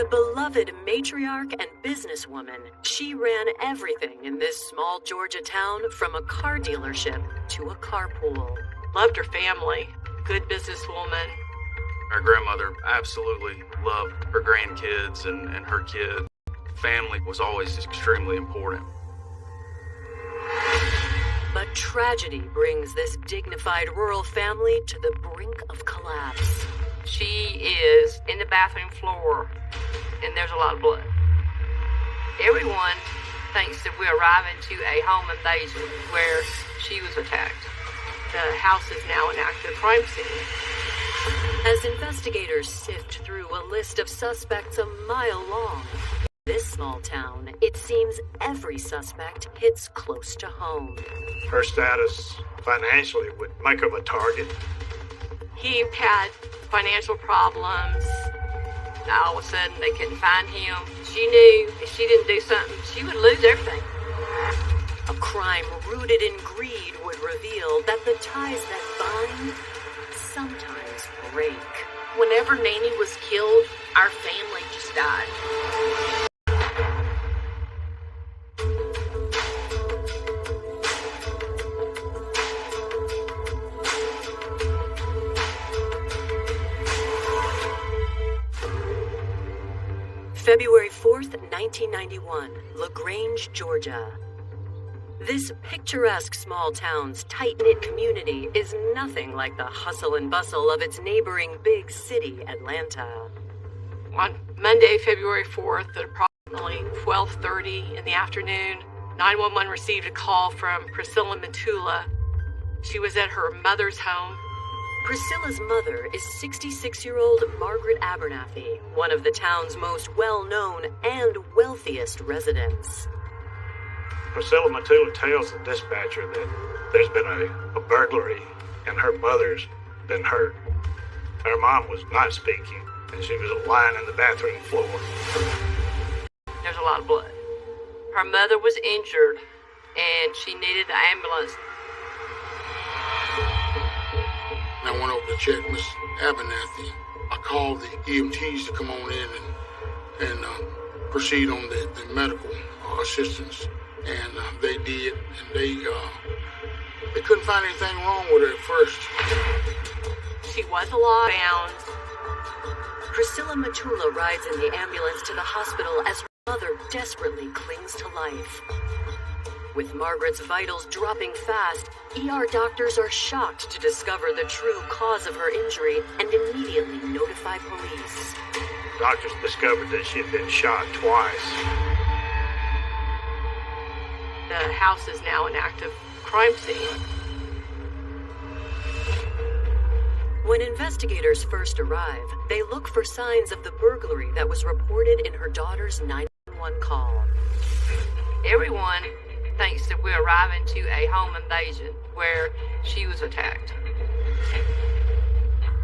A beloved matriarch and businesswoman, she ran everything in this small Georgia town from a car dealership to a carpool. Loved her family, good businesswoman. Our grandmother absolutely loved her grandkids and her kid. Family was always extremely important. But tragedy brings this dignified rural family to the brink of collapse. She is in the bathroom floor, and there's a lot of blood. Everyone thinks that we're arriving to a home invasion where she was attacked. The house is now an active crime scene. As investigators sift through a list of suspects a mile long, this small town, it seems every suspect hits close to home. Her status financially would make her a target. He had financial problems. All of a sudden, they couldn't find him. She knew if she didn't do something, she would lose everything. A crime rooted in greed would reveal that the ties that bind sometimes break. Whenever Nanny was killed, our family just died. February 4th, 1991, LaGrange, Georgia. This picturesque small town's tight-knit community is nothing like the hustle and bustle of its neighboring big city, Atlanta. On Monday, February 4th, at approximately 12:30 in the afternoon, 911 received a call from Priscilla Matula. She was at her mother's home. Priscilla's mother is 66-year-old Margaret Abernathy, one of the town's most well-known and wealthiest residents. Priscilla Matula tells the dispatcher that there's been a burglary and her mother's been hurt. Her mom was not speaking and she was lying in the bathroom floor. There's a lot of blood. Her mother was injured and she needed the ambulance. I went over to check Miss Abernathy. I called the EMTs to come on in and proceed on the medical assistance. And they did, and they couldn't find anything wrong with her at first. She was alive. Bound. Priscilla Matula rides in the ambulance to the hospital as her mother desperately clings to life. With Margaret's vitals dropping fast, ER doctors are shocked to discover the true cause of her injury and immediately notify police. Doctors discovered that she had been shot twice. The house is now an active crime scene. When investigators first arrive, they look for signs of the burglary that was reported in her daughter's 911 call. Everyone thinks that we're arriving to a home invasion where she was attacked.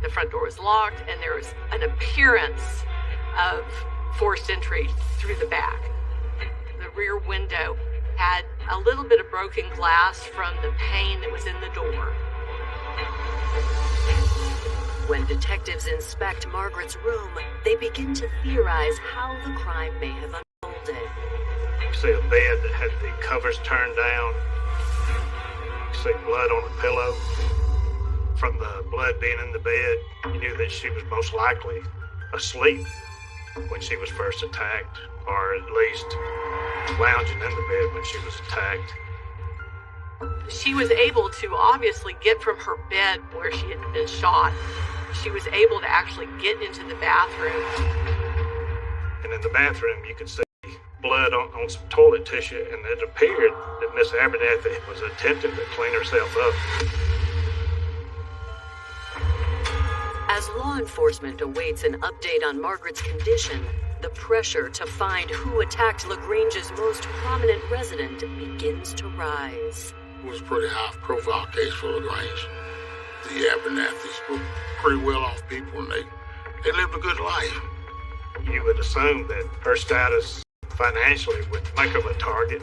The front door was locked and there was an appearance of forced entry through the back. The rear window had a little bit of broken glass from the pane that was in the door. When detectives inspect Margaret's room, they begin to theorize how the crime may have unfolded. You see a bed that had the covers turned down. You see blood on the pillow. From the blood being in the bed, you knew that she was most likely asleep when she was first attacked, or at least lounging in the bed when she was attacked. She was able to obviously get from her bed where she had been shot. She was able to actually get into the bathroom. And in the bathroom, you could see blood on some toilet tissue, and it appeared that Miss Abernathy was attempting to clean herself up. As law enforcement awaits an update on Margaret's condition, the pressure to find who attacked LaGrange's most prominent resident begins to rise. It was a pretty high-profile case for LaGrange. The Abernathys were pretty well-off people, and they lived a good life. You would assume that her status financially would make her a target.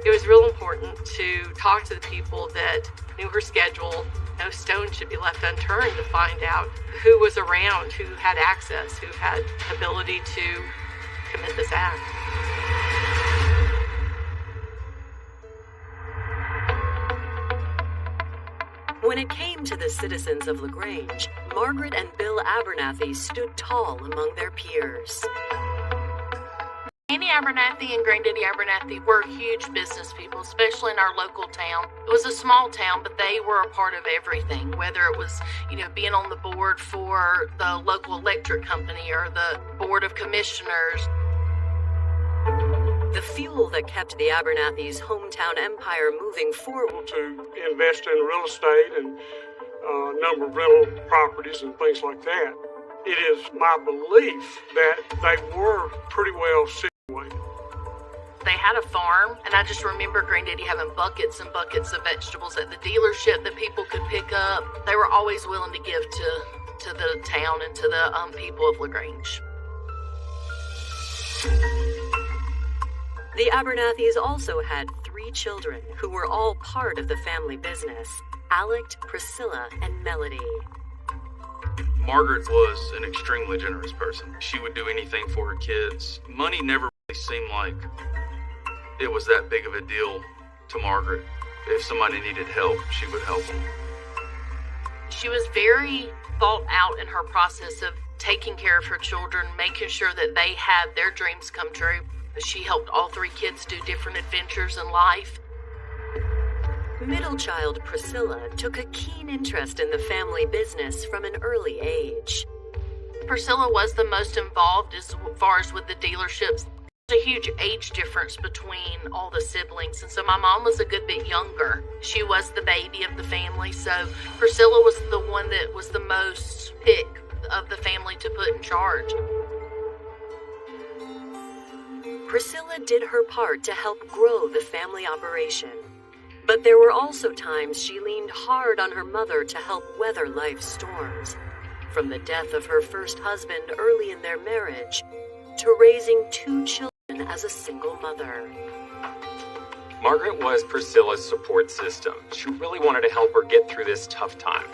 It was real important to talk to the people that knew her schedule. No stone should be left unturned to find out who was around, who had access, who had ability to commit this act. When it came to the citizens of LaGrange, Margaret and Bill Abernathy stood tall among their peers. Annie Abernathy and Granddaddy Abernathy were huge business people, especially in our local town. It was a small town, but they were a part of everything, whether it was, being on the board for the local electric company or the board of commissioners. The fuel that kept the Abernathys' hometown empire moving forward to invest in real estate and a number of rental properties and things like that. It is my belief that they were pretty well situated. They had a farm, and I just remember Granddaddy having buckets and buckets of vegetables at the dealership that people could pick up. They were always willing to give to the town and to the people of LaGrange. The Abernathys also had 3 children who were all part of the family business: Alec, Priscilla, and Melody. Margaret was an extremely generous person. She would do anything for her kids. Money never really seemed like it was that big of a deal to Margaret. If somebody needed help, she would help them. She was very thought out in her process of taking care of her children, making sure that they had their dreams come true. She helped all 3 kids do different adventures in life. Middle child Priscilla took a keen interest in the family business from an early age. Priscilla was the most involved as far as with the dealerships. There's a huge age difference between all the siblings, and so my mom was a good bit younger. She was the baby of the family, so Priscilla was the one that was the most pick of the family to put in charge. Priscilla did her part to help grow the family operation. But there were also times she leaned hard on her mother to help weather life's storms. From the death of her first husband early in their marriage, to raising 2 children as a single mother. Margaret was Priscilla's support system. She really wanted to help her get through this tough time.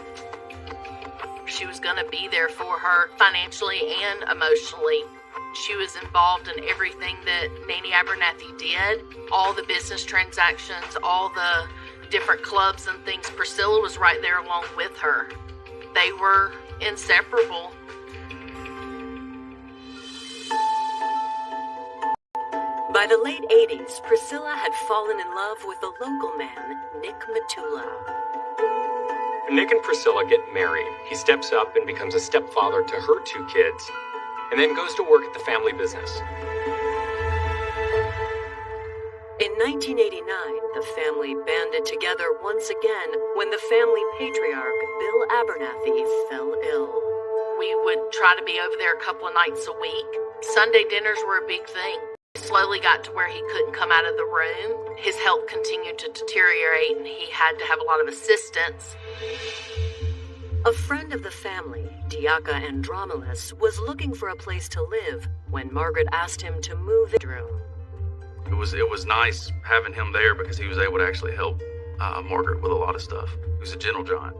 She was going to be there for her financially and emotionally. She was involved in everything that Nanny Abernathy did, all the business transactions, all the different clubs and things. Priscilla was right there along with her. They were inseparable. By the late 80s, Priscilla had fallen in love with a local man, Nick Matula. Nick and Priscilla get married. He steps up and becomes a stepfather to her 2 kids, and then goes to work at the family business. In 1989, the family banded together once again when the family patriarch, Bill Abernathy, fell ill. We would try to be over there a couple of nights a week. Sunday dinners were a big thing. It slowly got to where he couldn't come out of the room. His health continued to deteriorate, and he had to have a lot of assistance. A friend of the family, Diaka Andromulus, was looking for a place to live when Margaret asked him to move in. It was nice having him there because he was able to actually help Margaret with a lot of stuff. He was a gentle giant.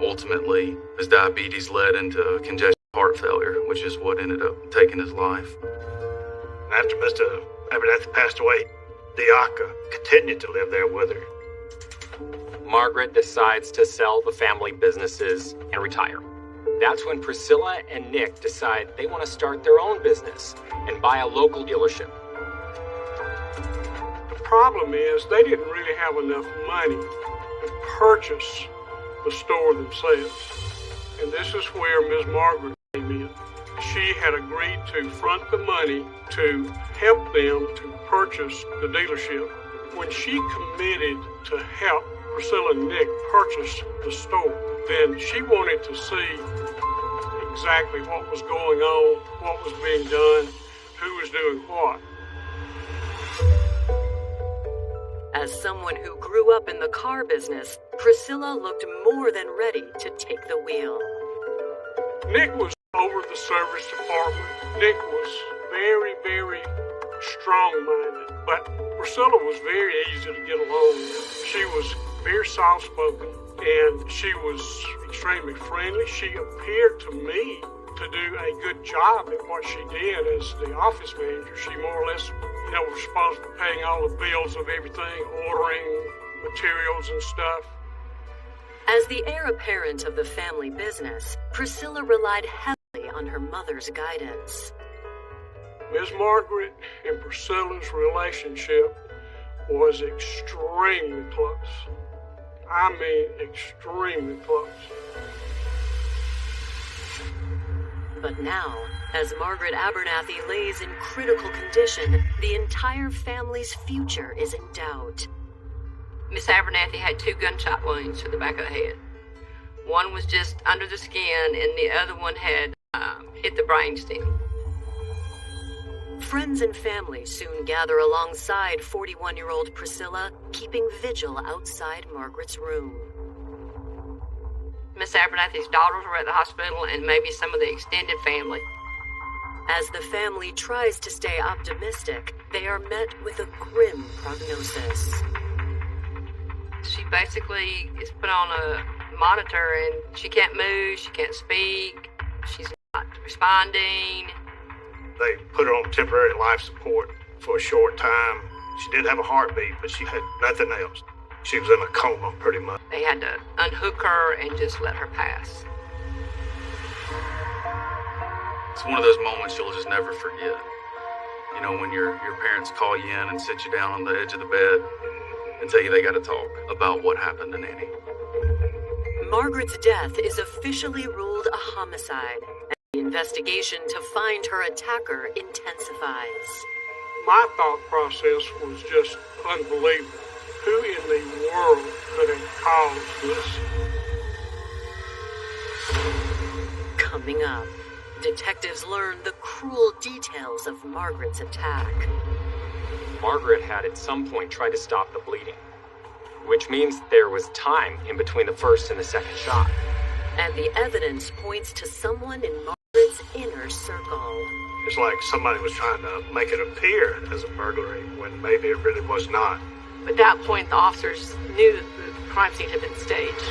Ultimately, his diabetes led into congestive heart failure, which is what ended up taking his life. After Mr. Abernathy passed away, Diaka continued to live there with her. Margaret decides to sell the family businesses and retire. That's when Priscilla and Nick decide they want to start their own business and buy a local dealership. The problem is they didn't really have enough money to purchase the store themselves. And this is where Ms. Margaret came in. She had agreed to front the money to help them to purchase the dealership. When she committed to help Priscilla and Nick purchase the store, then she wanted to see exactly what was going on, what was being done, who was doing what. As someone who grew up in the car business, Priscilla looked more than ready to take the wheel. Nick was over the service department. Nick was very, very strong-minded. But Priscilla was very easy to get along with. She was very soft-spoken, and she was extremely friendly. She appeared to me to do a good job at what she did as the office manager. She more or less, was responsible for paying all the bills of everything, ordering materials and stuff. As the heir apparent of the family business, Priscilla relied heavily on her mother's guidance. Miss Margaret and Priscilla's relationship was extremely close. I mean, extremely close. But now, as Margaret Abernathy lays in critical condition, the entire family's future is in doubt. Miss Abernathy had 2 gunshot wounds to the back of the head. One was just under the skin, and the other one had hit the brainstem. Friends and family soon gather alongside 41-year-old Priscilla, keeping vigil outside Margaret's room. Miss Abernathy's daughters were at the hospital, and maybe some of the extended family. As the family tries to stay optimistic, they are met with a grim prognosis. She basically is put on a monitor, and she can't move, she can't speak, she's not responding. They put her on temporary life support for a short time. She did have a heartbeat, but she had nothing else. She was in a coma, pretty much. They had to unhook her and just let her pass. It's one of those moments you'll just never forget. When your parents call you in and sit you down on the edge of the bed and tell you they got to talk about what happened to Nanny. Margaret's death is officially ruled a homicide, and the investigation to find her attacker intensifies. My thought process was just unbelievable. Who in the world could have caused this? Coming up, detectives learn the cruel details of Margaret's attack. Margaret had at some point tried to stop the bleeding, which means there was time in between the first and the second shot. And the evidence points to someone in Margaret's inner circle. It's like somebody was trying to make it appear as a burglary when maybe it really was not. At that point, the officers knew that the crime scene had been staged.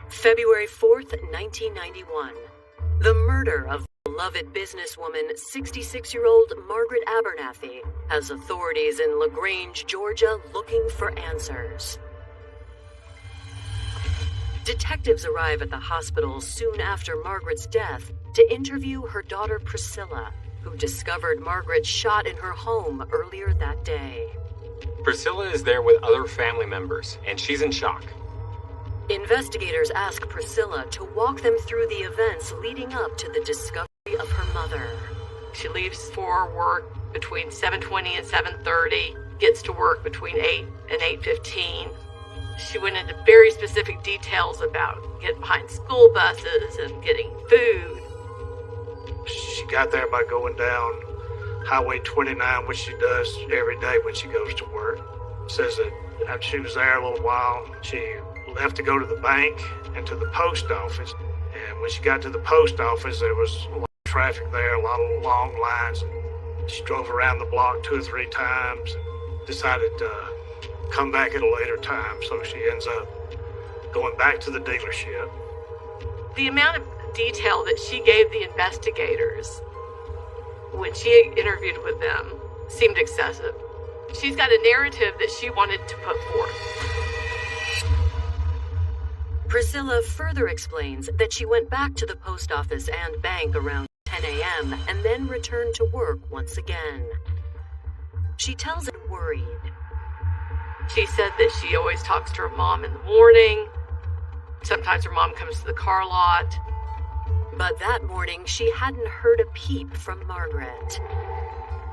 February 4th, 1991. The murder of beloved businesswoman 66-year-old Margaret Abernathy has authorities in LaGrange, Georgia looking for answers. Detectives arrive at the hospital soon after Margaret's death to interview her daughter Priscilla, who discovered Margaret shot in her home earlier that day. Priscilla is there with other family members, and she's in shock. Investigators ask Priscilla to walk them through the events leading up to the discovery of her mother. She leaves for work between 7:20 and 7:30, gets to work between 8 and 8:15. She went into very specific details about getting behind school buses and getting food. She got there by going down Highway 29, which she does every day when she goes to work. Says that after she was there a little while, she left to go to the bank and to the post office. And when she got to the post office, there was a lot of traffic there, a lot of long lines. She drove around the block 2 or 3 times and decided to come back at a later time. So she ends up going back to the dealership. The amount of detail that she gave the investigators when she interviewed with them seemed excessive. She's got a narrative that she wanted to put forth. Priscilla further explains that she went back to the post office and bank around 10 a.m. and then returned to work once again. She tells it worried. She said that she always talks to her mom in the morning. Sometimes her mom comes to the car lot. But that morning, she hadn't heard a peep from Margaret.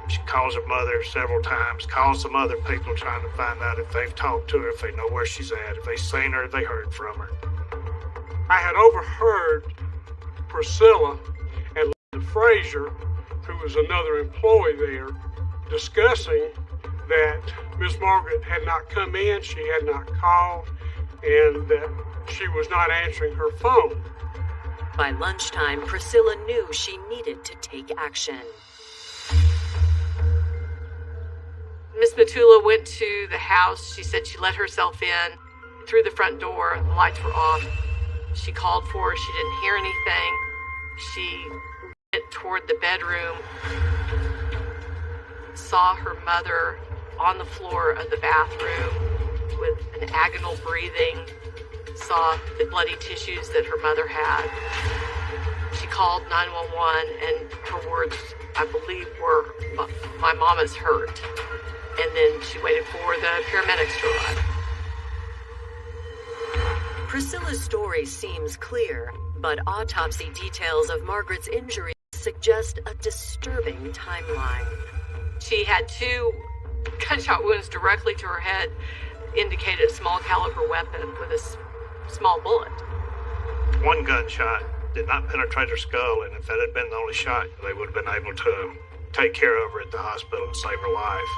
She calls her mother several times, calls some other people trying to find out if they've talked to her, if they know where she's at, if they've seen her, if they heard from her. I had overheard Priscilla and Frazier, who was another employee there, discussing that Miss Margaret had not come in, she had not called, and that she was not answering her phone. By lunchtime, Priscilla knew she needed to take action. Miss Matula went to the house. She said she let herself in through the front door. The lights were off. She called for her. She didn't hear anything. She went toward the bedroom, saw her mother on the floor of the bathroom with an agonal breathing, saw the bloody tissues that her mother had. She called 911, and her words, I believe, were, "My mama's hurt." And then she waited for the paramedics to arrive. Priscilla's story seems clear, but autopsy details of Margaret's injuries suggest a disturbing timeline. She had 2 gunshot wounds directly to her head, indicated a small caliber weapon with a small bullet. One gunshot did not penetrate her skull, and if that had been the only shot, they would have been able to take care of her at the hospital and save her life.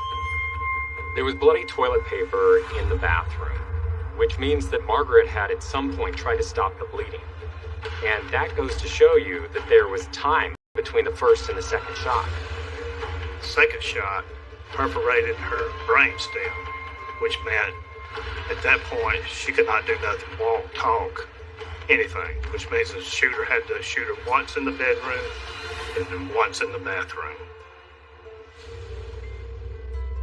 There was bloody toilet paper in the bathroom, which means that Margaret had at some point tried to stop the bleeding. And that goes to show you that there was time between the first and the second shot. The second shot perforated her brainstem, which meant at that point she could not do nothing, walk, talk, anything, which means the shooter had to shoot her once in the bedroom and then once in the bathroom.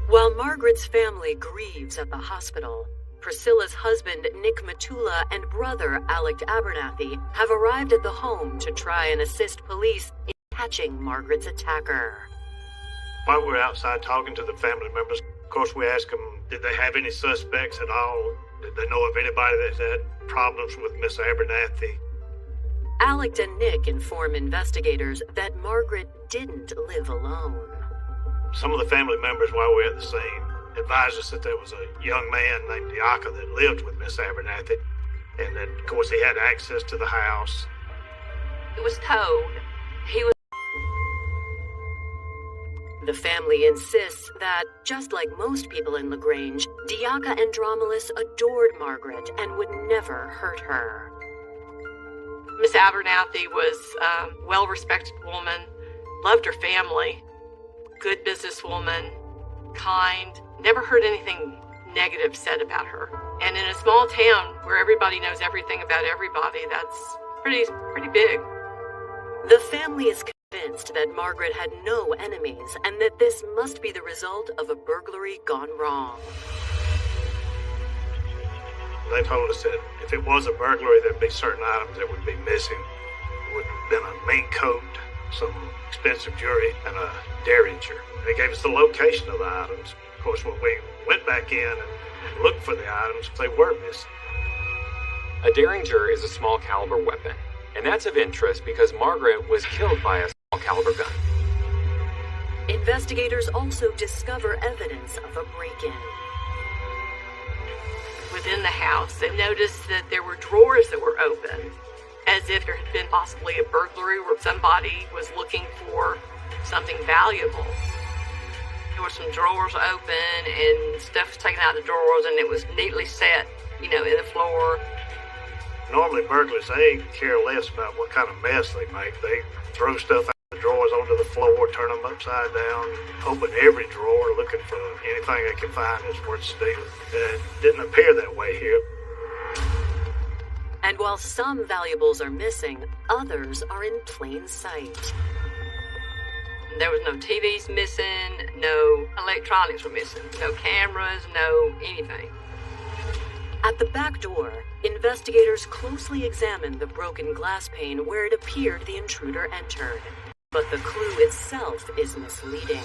While Margaret's family grieves at the hospital, Priscilla's husband, Nick Matula, and brother, Alec Abernathy, have arrived at the home to try and assist police in catching Margaret's attacker. While we were outside talking to the family members, of course, we asked them, did they have any suspects at all? Did they know of anybody that had problems with Miss Abernathy? Alec and Nick inform investigators that Margaret didn't live alone. Some of the family members, while we were at the scene, advised us that there was a young man named Diaka that lived with Miss Abernathy, and that, of course, he had access to the house. It was told he was. The family insists that, just like most people in LaGrange, Diaka and Dromilis adored Margaret and would never hurt her. Miss Abernathy was a well-respected woman, loved her family, good businesswoman, kind, never heard anything negative said about her. And in a small town where everybody knows everything about everybody, that's pretty big. The family is convinced that Margaret had no enemies and that this must be the result of a burglary gone wrong. They told us that if it was a burglary, there'd be certain items that would be missing. It would have been a mink coat, some expensive jewelry, and a derringer. They gave us the location of the items. Of course, when we went back in and looked for the items, they were missing. A derringer is a small caliber weapon, and that's of interest because Margaret was killed by a small caliber gun. Investigators also discover evidence of a break-in. Within the house, they noticed that there were drawers that were open, as if there had been possibly a burglary where somebody was looking for something valuable. There were some drawers open and stuff was taken out of the drawers, and it was neatly set, in the floor. Normally, burglars, they care less about what kind of mess they make. They throw stuff out of the drawers onto the floor, turn them upside down, open every drawer looking for anything they can find that's worth stealing. It didn't appear that way here. And while some valuables are missing, others are in plain sight. There was no TVs missing, no electronics were missing, no cameras, no anything. At the back door, investigators closely examined the broken glass pane where it appeared the intruder entered. But the clue itself is misleading.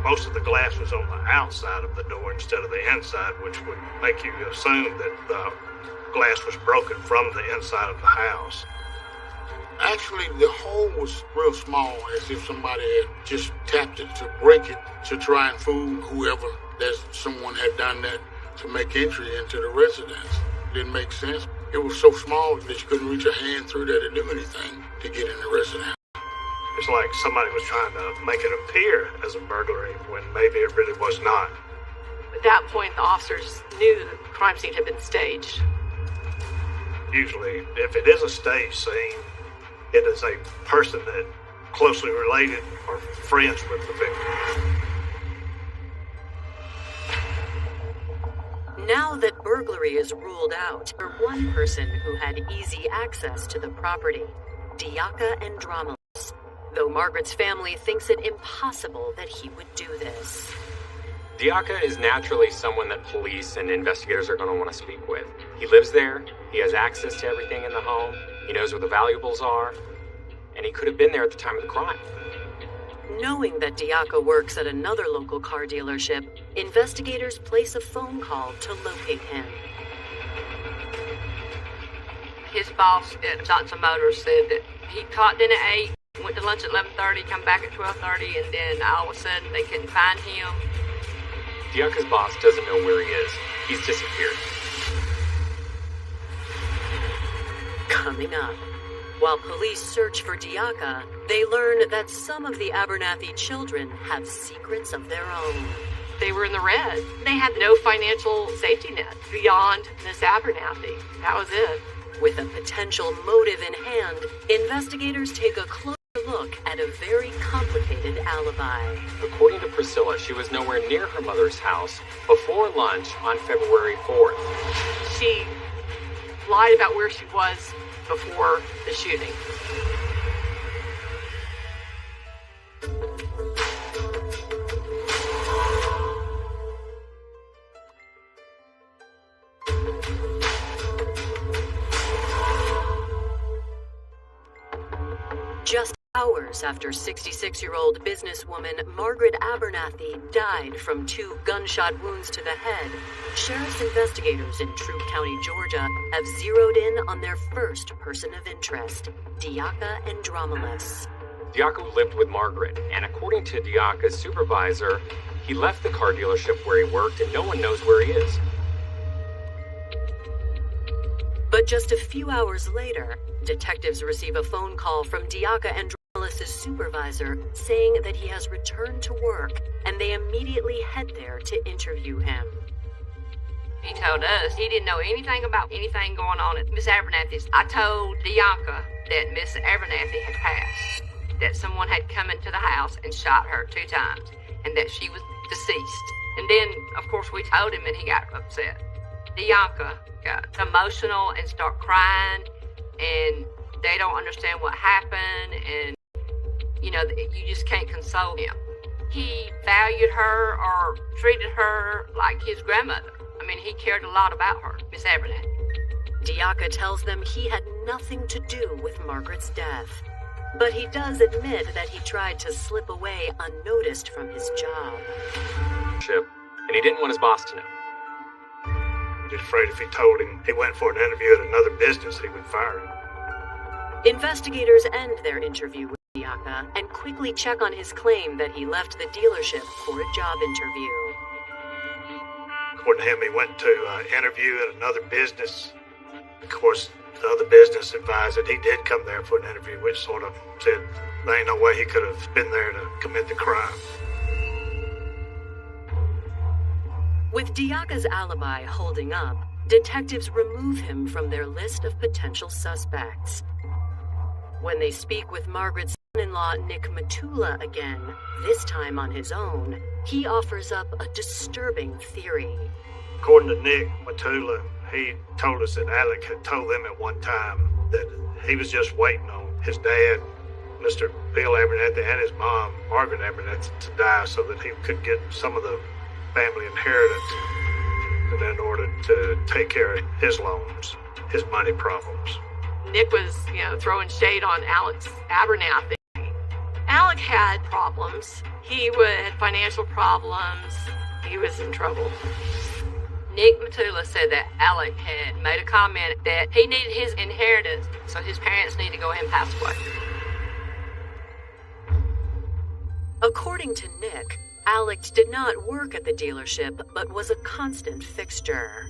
Most of the glass was on the outside of the door instead of the inside, which would make you assume that the glass was broken from the inside of the house. Actually, the hole was real small, as if somebody had just tapped it to break it to try and fool whoever that someone had done that to make entry into the residence. Didn't make sense. It was so small that you couldn't reach a hand through there to do anything to get in the residence. It's like somebody was trying to make it appear as a burglary when maybe it really was not. At that point, the officers knew that the crime scene had been staged. Usually, if it is a stage scene, it is a person that closely related or friends with the victim. Now that burglary is ruled out, there's one person who had easy access to the property, Diaka Andromedus, though Margaret's family thinks it impossible that he would do this. Diaka is naturally someone that police and investigators are going to want to speak with. He lives there, he has access to everything in the home, he knows where the valuables are, and he could have been there at the time of the crime. Knowing that Diaka works at another local car dealership, investigators place a phone call to locate him. His boss at Johnson Motors said that he clocked in at 8, went to lunch at 11:30, come back at 12:30, and then all of a sudden they couldn't find him. Diaka's boss doesn't know where he is. He's disappeared. Coming up, while police search for Diaka, they learn that some of the Abernathy children have secrets of their own. They were in the red. They had no financial safety net beyond Miss Abernathy. That was it. With a potential motive in hand, investigators take a closer look at a very complicated alibi. According to Priscilla, she was nowhere near her mother's house before lunch on February 4th. She lied about where she was before the shooting. Just hours after 66-year-old businesswoman Margaret Abernathy died from 2 gunshot wounds to the head, sheriff's investigators in Troup County, Georgia, have zeroed in on their first person of interest, Diaka Andromedus. Diaka lived with Margaret, and according to Diaka's supervisor, he left the car dealership where he worked and no one knows where he is. But just a few hours later, detectives receive a phone call from Diaka Andromedus' supervisor saying that he has returned to work, and they immediately head there to interview him. He told us he didn't know anything about anything going on at Miss Abernathy's. I told Diaka that Miss Abernathy had passed, that someone had come into the house and shot her 2 times, and that she was deceased. And then, of course, we told him and he got upset. Diaka got emotional and started crying, and they don't understand what happened, and, you just can't console him. He valued her or treated her like his grandmother. I mean, he cared a lot about her, Miss Abernathy. Diaka tells them he had nothing to do with Margaret's death, but he does admit that he tried to slip away unnoticed from his job. And he didn't want his boss to know. He's afraid if he told him he went for an interview at another business, he would fire him. Investigators end their interview with Diaka and quickly check on his claim that he left the dealership for a job interview. According to him, he went to an interview at another business. Of course, the other business advised that he did come there for an interview, which sort of said there ain't no way he could have been there to commit the crime. With Diaka's alibi holding up, detectives remove him from their list of potential suspects. When they speak with Margaret's son-in-law, Nick Matula, again, this time on his own, he offers up a disturbing theory. According to Nick Matula, he told us that Alec had told them at one time that he was just waiting on his dad, Mr. Bill Abernathy, and his mom, Margaret Abernathy, to die so that he could get some of the family inheritance in order to take care of his loans, his money problems. Nick was, throwing shade on Alex Abernathy. Alec had problems. He had financial problems. He was in trouble. Nick Matula said that Alec had made a comment that he needed his inheritance, so his parents need to go ahead and pass away. According to Nick, Alec did not work at the dealership, but was a constant fixture.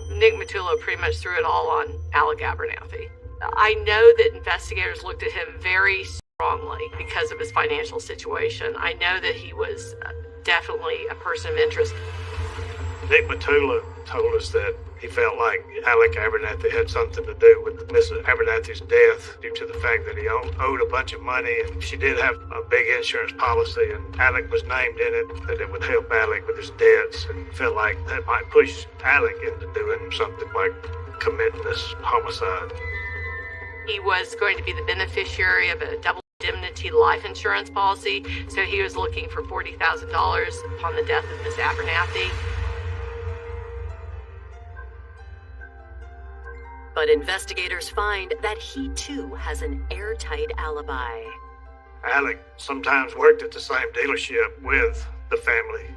Nick Matula pretty much threw it all on Alec Abernathy. I know that investigators looked at him very wrongly because of his financial situation. I know that he was definitely a person of interest. Nick Matula told us that he felt like Alec Abernathy had something to do with Miss Abernathy's death due to the fact that he owed a bunch of money, and she did have a big insurance policy, and Alec was named in it, that it would help Alec with his debts, and felt like that might push Alec into doing something like committing this homicide. He was going to be the beneficiary of a double indemnity life insurance policy, so he was looking for $40,000 upon the death of Miss Abernathy. But investigators find that he too has an airtight alibi. Alec sometimes worked at the same dealership with the family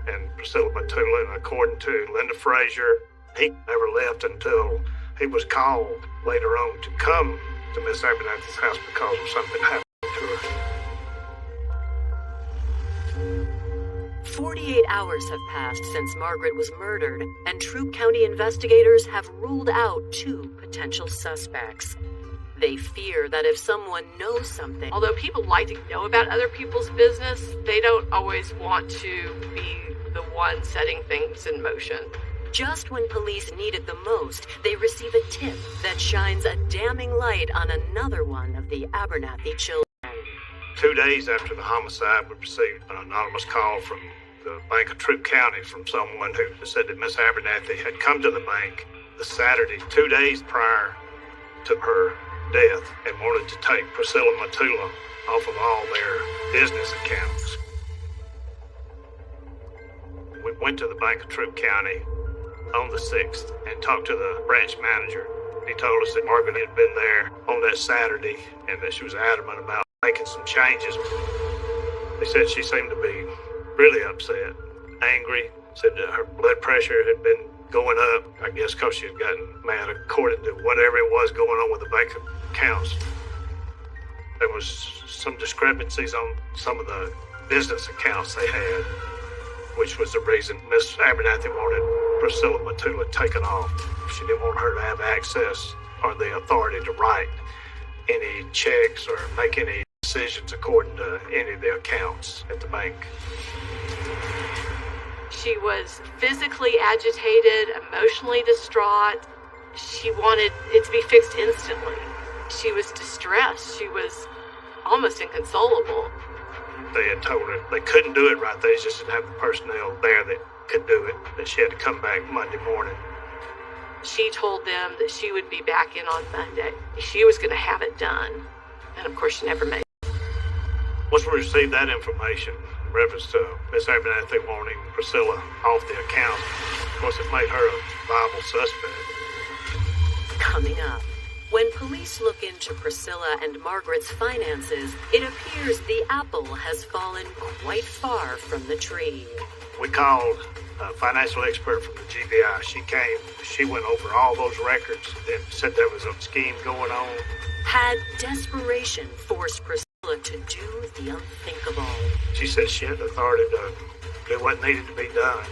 and Priscilla Matula, and according to Linda Frazier, he never left until he was called later on to come to Miss Abernathy's house because of something happened to her. 48 hours have passed since Margaret was murdered, and Troup County investigators have ruled out 2 potential suspects. They fear that if someone knows something, Although people like to know about other people's business, they don't always want to be the one setting things in motion. just when police need it the most, they receive a tip that shines a damning light on another one of the Abernathy children. 2 days after the homicide, we received an anonymous call from the bank of Troup County from someone who said that Miss Abernathy had come to the bank the Saturday, 2 days prior to her death, and wanted to take Priscilla Matula off of all their business accounts. We went to the bank of Troup County on the 6th and talked to the branch manager. He told us that Margaret had been there on that Saturday and that she was adamant about making some changes. They said she seemed to be really upset, angry, said that her blood pressure had been going up, I guess because she had gotten mad according to whatever it was going on with the bank accounts. There was some discrepancies on some of the business accounts they had, which was the reason Miss Abernathy wanted Priscilla Matula taken off. She didn't want her to have access or the authority to write any checks or make any decisions according to any of the accounts at the bank. She was physically agitated, emotionally distraught. She wanted it to be fixed instantly. She was distressed. She was almost inconsolable. They had told her they couldn't do it right. They just didn't have the personnel there that could do it, that she had to come back Monday morning. She told them that she would be back in on Monday. She was going to have it done. And of course, she never made it. Once we received that information in reference to Miss Abernathy wanting Priscilla off the account, of course, it made her a viable suspect. Coming up, when police look into Priscilla and Margaret's finances, it appears the apple has fallen quite far from the tree. We called a financial expert from the GBI. She came, she went over all those records and said there was a scheme going on. Had desperation forced Priscilla to do the unthinkable? She said she had the authority to do what needed to be done.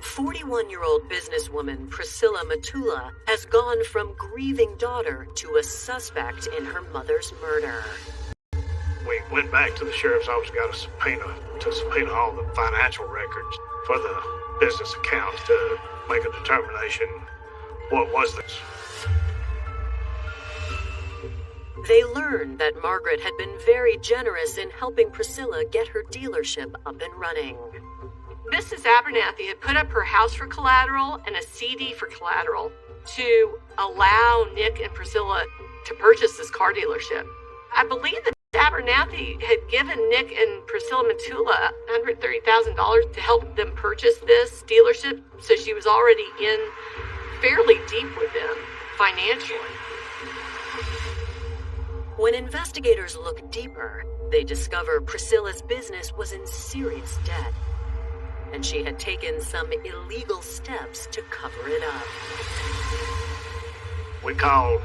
"41-year-old businesswoman Priscilla Matula has gone from grieving daughter to a suspect in her mother's murder." We went back to the sheriff's office, got a subpoena to subpoena all the financial records for the business accounts to make a determination what was this. They learned that Margaret had been very generous in helping Priscilla get her dealership up and running. Mrs. Abernathy had put up her house for collateral and a CD for collateral to allow Nick and Priscilla to purchase this car dealership. I believe that Mrs. Abernathy had given Nick and Priscilla Matula $130,000 to help them purchase this dealership, so she was already in fairly deep with them financially. When investigators look deeper, they discover Priscilla's business was in serious debt, and she had taken some illegal steps to cover it up. We called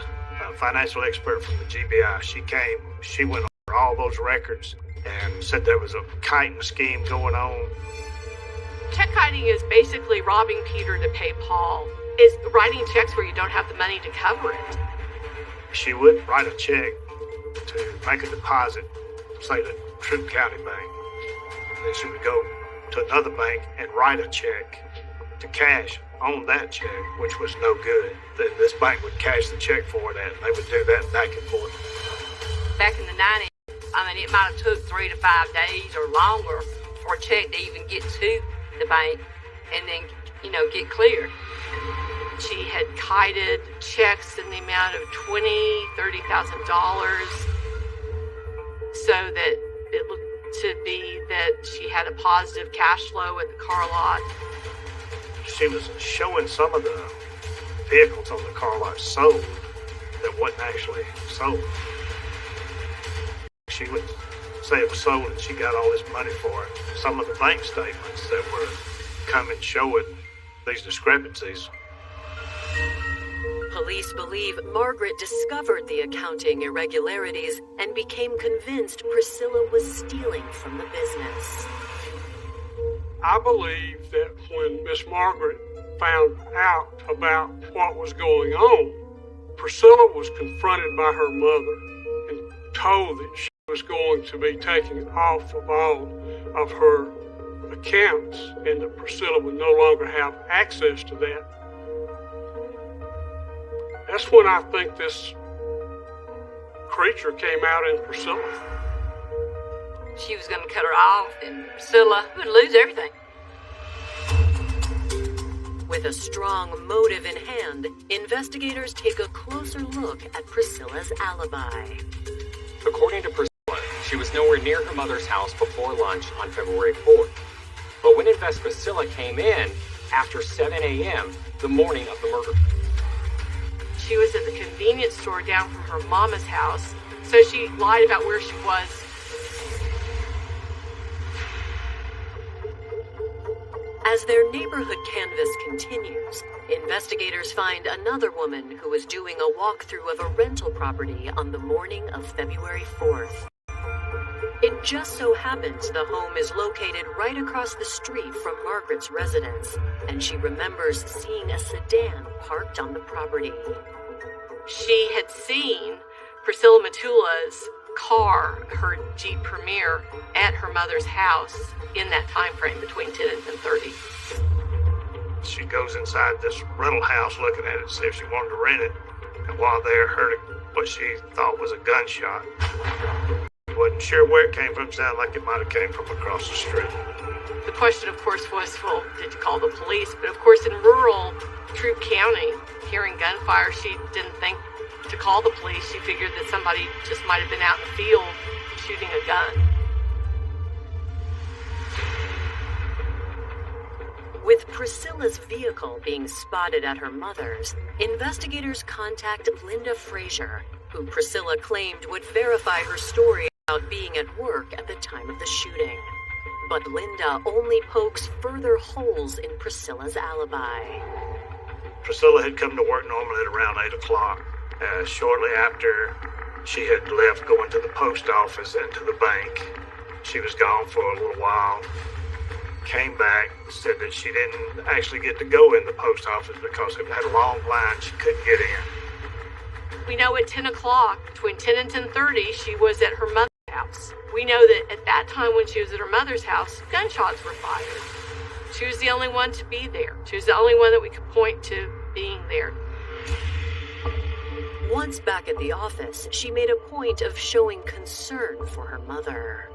a financial expert from the GBI. She came, she went all those records and said there was a kiting scheme going on. Check kiting is basically robbing Peter to pay Paul. It's writing checks where you don't have the money to cover it. She would write a check to make a deposit, say the Troup County Bank. Then she would go to another bank and write a check to cash on that check, which was no good. This bank would cash the check for that, and they would do that back and forth. Back in the 90s, it might have took 3 to 5 days or longer for a check to even get to the bank and then, get cleared. She had kited checks in the amount of $20,000-$30,000 so that it looked to be that she had a positive cash flow at the car lot. She was showing some of the vehicles on the car lot sold that wasn't actually sold. She would say it was sold and she got all this money for it. Some of the bank statements that were coming showing these discrepancies. Police believe Margaret discovered the accounting irregularities and became convinced Priscilla was stealing from the business. I believe that when Miss Margaret found out about what was going on, Priscilla was confronted by her mother and told that she was going to be taken off of all of her accounts and that Priscilla would no longer have access to that. That's when I think this creature came out in Priscilla. She was going to cut her off, and Priscilla would lose everything. With a strong motive in hand, investigators take a closer look at Priscilla's alibi. According to Priscilla, she was nowhere near her mother's house before lunch on February 4th. But when Priscilla came in after 7 a.m. the morning of the murder. She was at the convenience store down from her mama's house, so she lied about where she was. As their neighborhood canvass continues, investigators find another woman who was doing a walkthrough of a rental property on the morning of February 4th. It just so happens the home is located right across the street from Margaret's residence, and she remembers seeing a sedan parked on the property. She had seen Priscilla Matula's car, her Jeep Premier, at her mother's house in that time frame between 10 and 10:30. She goes inside this rental house looking at it to see if she wanted to rent it, and while there heard what she thought was a gunshot. Wasn't sure where it came from. Sounded like it might have came from across the street. The question, of course, was, well, did you call the police? But of course, in rural Troup County, hearing gunfire, she didn't think to call the police. She figured that somebody just might have been out in the field shooting a gun. With Priscilla's vehicle being spotted at her mother's, investigators contact Linda Frazier, who Priscilla claimed would verify her story about being at work at the time of the shooting. But Linda only pokes further holes in Priscilla's alibi. Priscilla had come to work normally at around 8 o'clock. Shortly after she had left going to the post office and to the bank, she was gone for a little while. Came back, said that she didn't actually get to go in the post office because it had a long line, she couldn't get in. We know at 10 o'clock, between 10 and 10:30, she was at her mother's house. We know that at that time when she was at her mother's house, gunshots were fired. She was the only one to be there. She was the only one that we could point to being there. Once back at the office, she made a point of showing concern for her mother.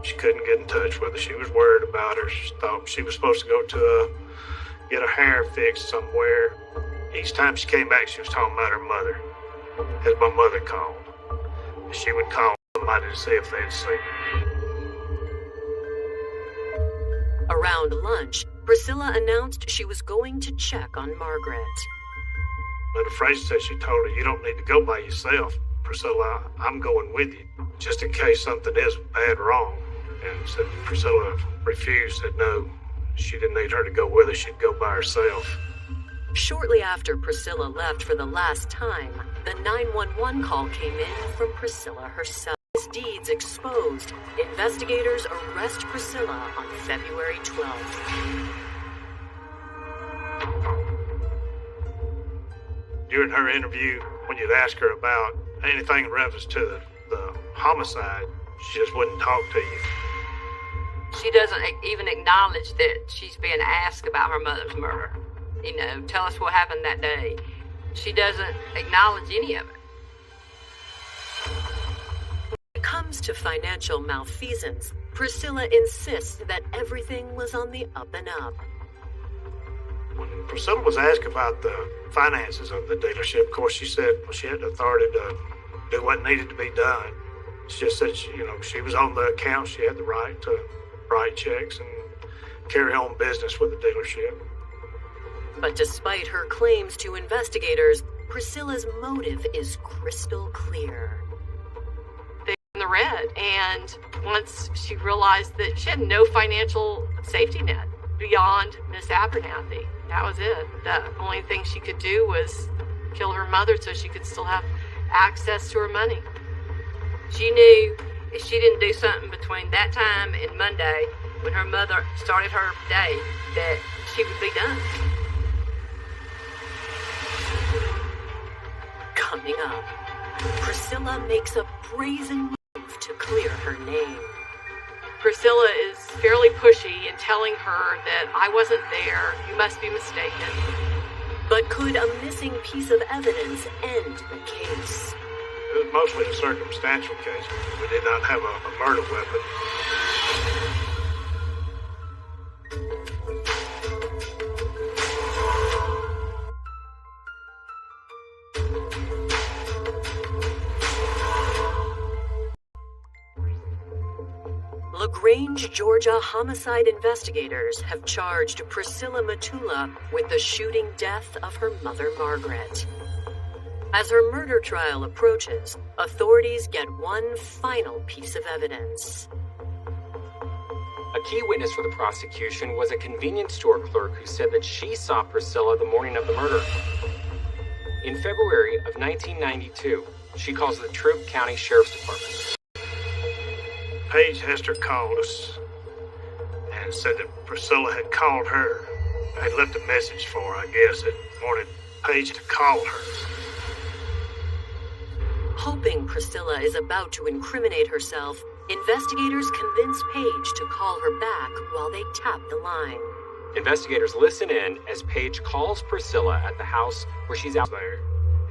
She couldn't get in touch with her. She was worried about her. She thought she was supposed to go to get her hair fixed somewhere. Each time she came back, she was talking about her mother. As my mother called. She would call somebody to see if they'd seen her. Around lunch, Priscilla announced she was going to check on Margaret. Linda Fraser said she told her, "You don't need to go by yourself, Priscilla. I'm going with you, just in case something is bad wrong." And said Priscilla refused, said no, she didn't need her to go with her. She'd go by herself. Shortly after Priscilla left for the last time, the 911 call came in from Priscilla herself. misdeeds exposed, investigators arrest Priscilla on February 12th. During her interview, when you'd ask her about anything in reference to the homicide, she just wouldn't talk to you. She doesn't even acknowledge that she's being asked about her mother's murder. You know, tell us what happened that day. She doesn't acknowledge any of it. When it comes to financial malfeasance, Priscilla insists that everything was on the up and up. When Priscilla was asked about the finances of the dealership, of course, she said she had the authority to do what needed to be done. She just said, she was on the account. She had the right to write checks and carry on business with the dealership. But despite her claims to investigators, Priscilla's motive is crystal clear. They were in the red, and once she realized that she had no financial safety net beyond Miss Abernathy, that was it. The only thing she could do was kill her mother so she could still have access to her money. She knew if she didn't do something between that time and Monday, when her mother started her day, that she would be done. Coming up, Priscilla makes a brazen move to clear her name. Priscilla is fairly pushy in telling her that I wasn't there, you must be mistaken. But could a missing piece of evidence end the case? It was mostly a circumstantial case. We did not have a murder weapon. LaGrange, Georgia homicide investigators have charged Priscilla Matula with the shooting death of her mother, Margaret. As her murder trial approaches, authorities get one final piece of evidence. A key witness for the prosecution was a convenience store clerk who said that she saw Priscilla the morning of the murder. In February of 1992, she calls the Troup County Sheriff's Department. Paige Hester called us and said that Priscilla had called her. Had left a message for her, I guess, that wanted Paige to call her. Hoping Priscilla is about to incriminate herself, investigators convince Paige to call her back while they tap the line. Investigators listen in as Paige calls Priscilla at the house where she's out there.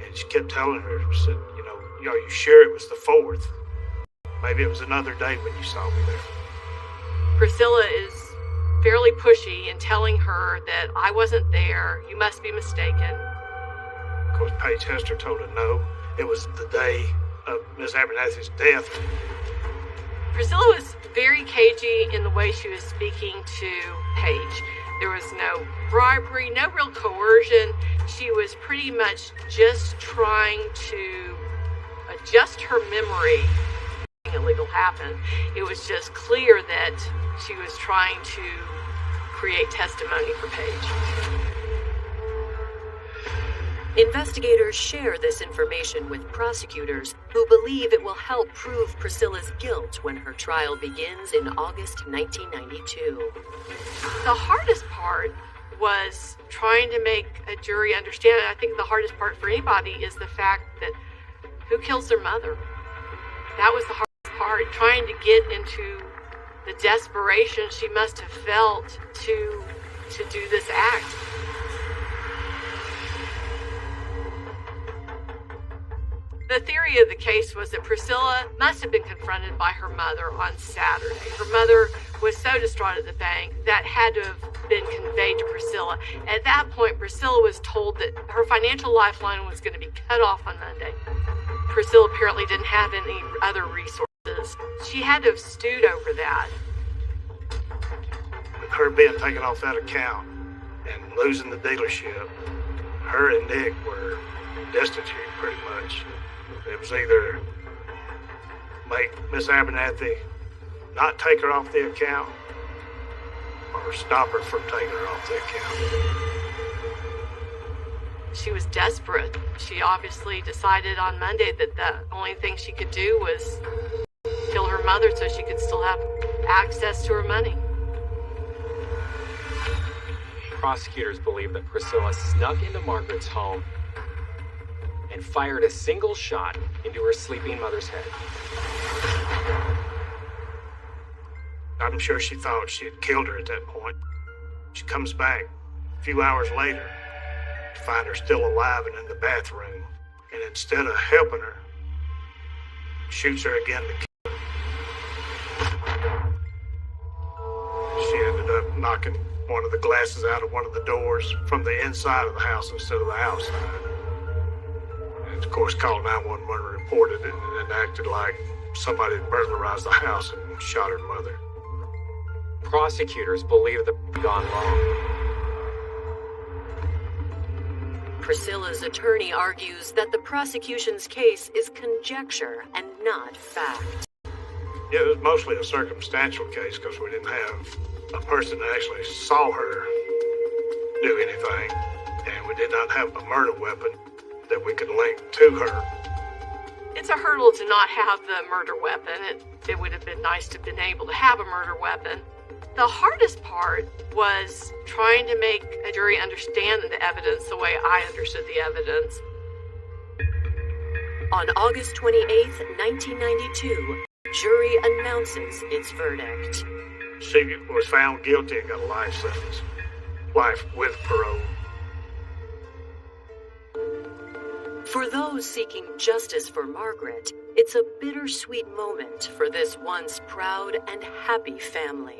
And she kept telling her, said, are you sure it was the 4th? Maybe it was another day when you saw me there. Priscilla is fairly pushy in telling her that I wasn't there, you must be mistaken. Of course, Paige Hester told her no. It was the day of Miss Abernathy's death. Priscilla was very cagey in the way she was speaking to Paige. There was no bribery, no real coercion. She was pretty much just trying to adjust her memory. Illegal happened. It was just clear that she was trying to create testimony for Paige. Investigators share this information with prosecutors who believe it will help prove Priscilla's guilt when her trial begins in August 1992. The hardest part was trying to make a jury understand. I think the hardest part for anybody is the fact that who kills their mother? That was the hardest part, trying to get into the desperation she must have felt to do this act. The theory of the case was that Priscilla must have been confronted by her mother on Saturday. Her mother was so distraught at the bank that had to have been conveyed to Priscilla. At that point, Priscilla was told that her financial lifeline was going to be cut off on Monday. Priscilla apparently didn't have any other resources. She had to have stewed over that. With her being taken off that account and losing the dealership, her and Nick were destitute pretty much. It was either make Miss Abernathy not take her off the account or stop her from taking her off the account. She was desperate. She obviously decided on Monday that the only thing she could do was mother so she could still have access to her money. Prosecutors believe that Priscilla snuck into Margaret's home and fired a single shot into her sleeping mother's head. I'm sure she thought she had killed her at that point. She comes back a few hours later to find her still alive and in the bathroom. And instead of helping her, shoots her again to kill her. She ended up knocking one of the glasses out of one of the doors from the inside of the house instead of the outside. And of course, called 911 and reported it and acted like somebody had burglarized the house and shot her mother. Prosecutors believe that they've gone wrong. Priscilla's attorney argues that the prosecution's case is conjecture and not fact. Yeah, it was mostly a circumstantial case because we didn't have a person that actually saw her do anything, and we did not have a murder weapon that we could link to her. It's a hurdle to not have the murder weapon. It would have been nice to have been able to have a murder weapon. The hardest part was trying to make a jury understand the evidence the way I understood the evidence. On August 28th, 1992, jury announces its verdict. She was found guilty and got a life sentence. Life with parole. For those seeking justice for Margaret, it's a bittersweet moment for this once proud and happy family.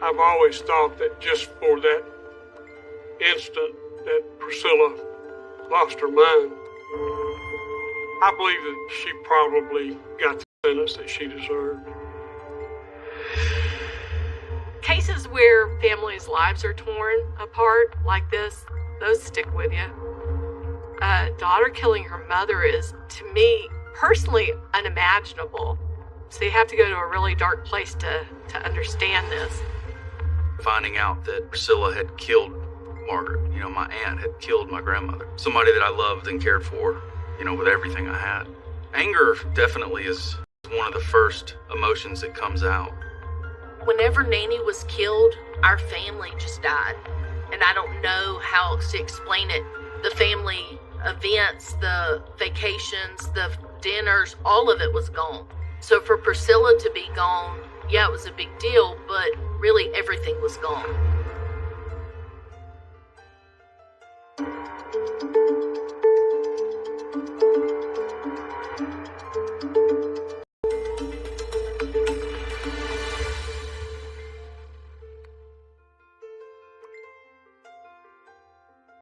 I've always thought that just for that instant that Priscilla lost her mind, I believe that she probably got the sentence that she deserved. Cases where families' lives are torn apart like this, those stick with you. A daughter killing her mother is, to me, personally unimaginable. So you have to go to a really dark place to understand this. Finding out that Priscilla had killed Margaret, my aunt had killed my grandmother, somebody that I loved and cared for, with everything I had. Anger definitely is one of the first emotions that comes out. Whenever Nanny was killed, our family just died. And I don't know how else to explain it. The family events, the vacations, the dinners, all of it was gone. So for Priscilla to be gone, yeah, it was a big deal, but really everything was gone.